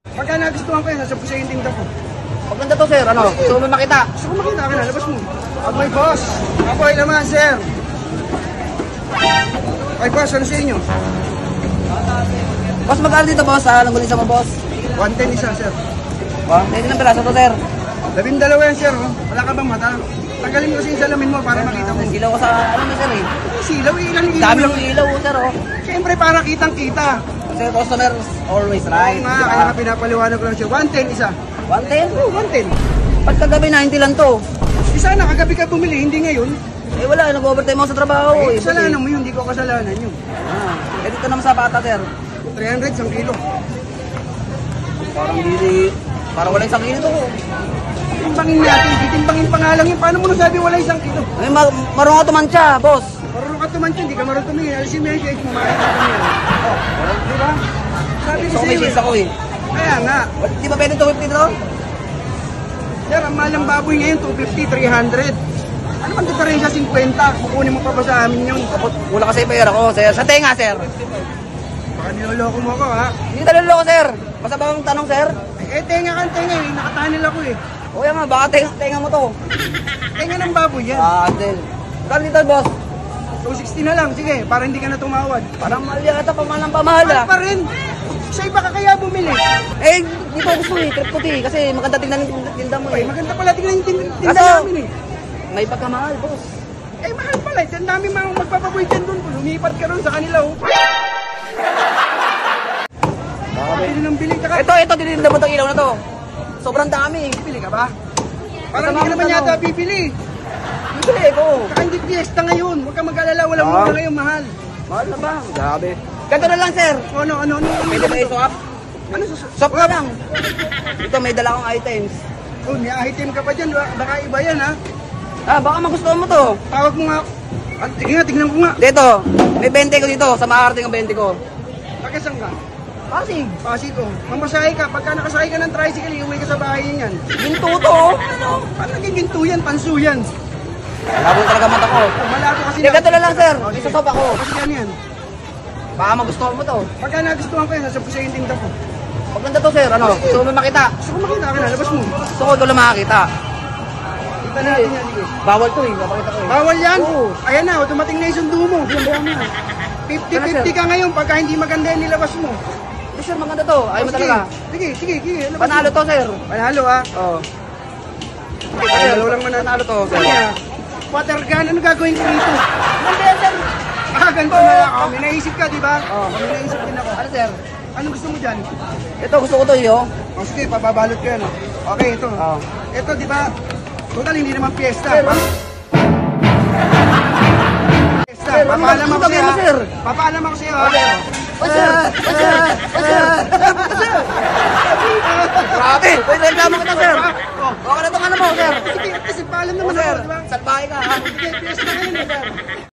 Pagka nagustuhan ko yan, sasabi sa yung tinda ko. Maganda to, sir. Ano? Gusto mo makita? Gusto ko makita ka na, labas mo. At may boss. Apoy naman, sir. Ay, boss, ano sa inyo? Boss, magkano dito, boss? Langgulisa mo, boss? 110 isa, sir. Hindi ng piraso to, sir. 12 yan, sir. Oh. Wala ka bang mata? Tagalin mo kasi yung salamin mo para makita mo. Silaw ko sa, ano mo, sir, eh. Silaw, ilang ilaw. Dami ng ilaw, sir, oh. Siyempre, para kitang-kita. Kasi customer always right. Oo nga, kaya nga pinapaliwanag ko lang siya. 110 isa. 110? Oo, 110. Pagkagabi, 90 lang to. Isa na, kagabi ka bumili, hindi ngayon. Eh, wala. Nag-overtime ako sa trabaho, eh. Kasalanan mo yun, hindi ko kasalanan yun. Eh, dito naman sa bata, sir. 300, 1 kilo. Parang hindi, parang wala isang kilo to. Timbangin natin, titimbangin pa nga lang yun. Paano mo nasabi wala 1 kilo? Eh, marunong ka tumansya, boss. Marunong ka tumantya, hindi ka marunong tumingin. Alisin mo yung shade mo, makikita mo yan. Oh, di ba? Sabi ko So, sa may iyo chance ako, eh. Kaya nga. Di ba pwede 250 dito? Sir, ang mahal ng baboy ngayon, 250, 300. Ano bang diferensya 50? Kukunin mo pa ba sa amin yun? Wala kasi pera ko, sir. Sa tenga, sir. Baka niloloko mo ako, ha? Hindi talalo ko, sir. Basta ba ang tanong, sir? Eh, tenga kang tenga eh. Nakatanil ako eh. O yan nga, baka tenga mo to. Tenga ng baboy yan. Adel. Kano dito, boss? 260 na lang, sige, para hindi ka na tumawad. Parang mahal yata, pamahal ng pamahal, ah. Pa rin. Sa iba ka kaya bumili. Eh, di ko gusto, eh. Crep puti. Kasi maganda tingnan yung tinda mo, Ay, eh. maganda pala tingnan yung tinda Kaso, namin eh. may pagkamahal, boss. Eh, mahal pala eh. Ang dami mga magpapaboy dyan doon. Lumipat ka ron sa kanila, oh. Bili ng bili. Tsaka, Ito, dinitinda mo itong ilaw na to. Sobrang dami. bili ka ba? Parang Kasama hindi ka naman mo yata tanong. bibili. Bibili ko. Tsaka hindi fiesta ngayon. Huwag kang mag-alala. Walang mura ngayon, mahal. Mahal na ba? Grabe. Ganito na lang, sir. Ano? Pwede ba i-swap? Ano Swap na lang. Ito, may dala akong items. Oh, may item ka pa dyan. Baka iba yan, ha? Baka magustuhan mo to. Tawag mo nga. Sige nga, tignan ko nga. Dito, may 20 ko dito. Sa makakarating ang 20 ko. Pagkasang ka? Pasig. Pasig, oh. Mamasahe ka. Pagka nakasakay ka ng tricycle, iuwi ka sa bahay niyan. Ginto to, oh. Ano? Paano naging ginto yan? Panso yan. Labo talaga mata ko. Oh, malabo kasi Ganito na lang, sir. Oh, sige. Isasop ako. Kasi yan. Baka magustuhan mo to. Pagka nagustuhan ko yan, sasabi ko sa yung tinda ko. Maganda to, sir. Ano? Gusto mo makita? Gusto ko makita ka na, labas mo. Gusto ko ikaw lang makakita. Kita natin yan, sige. Bawal to, eh. Napakita ko, eh. Bawal yan? Oo. Ayan na, dumating na yung sundo mo. 50-50 ka ngayon pagka hindi maganda yung nilabas mo. Eh, sir, maganda to. Ayaw mo Sige, talaga. Sige. Labas Panalo mo. to, sir. Panalo, ha? Oo. Panalo lang man. Panalo to, sir. Kaya, water gun, ano gagawin ko dito? Maganda yan, sir. Ganito na lang. Oh, may naisip ka, di ba? Oo. May naisip din ako. Ano, sir? Anong gusto mo dyan? Ito, gusto ko to, yo. Oh, sige, pababalot ko yan. Okay, ito. Oo. Ito, di ba? Total, hindi naman fiesta. Sir, Fiesta. Sir, ano Papaalam ako sabi sa'yo. mo, sir? Papaalam ako sa'yo. Oh, sir. Grabe. Uy, reklamo kita, sir. Okay na itong ano mo, sir. Sige, kasi paalam naman Sir, ako, di ba? salbahe ka, ha? Sige, fiesta ngayon, sir.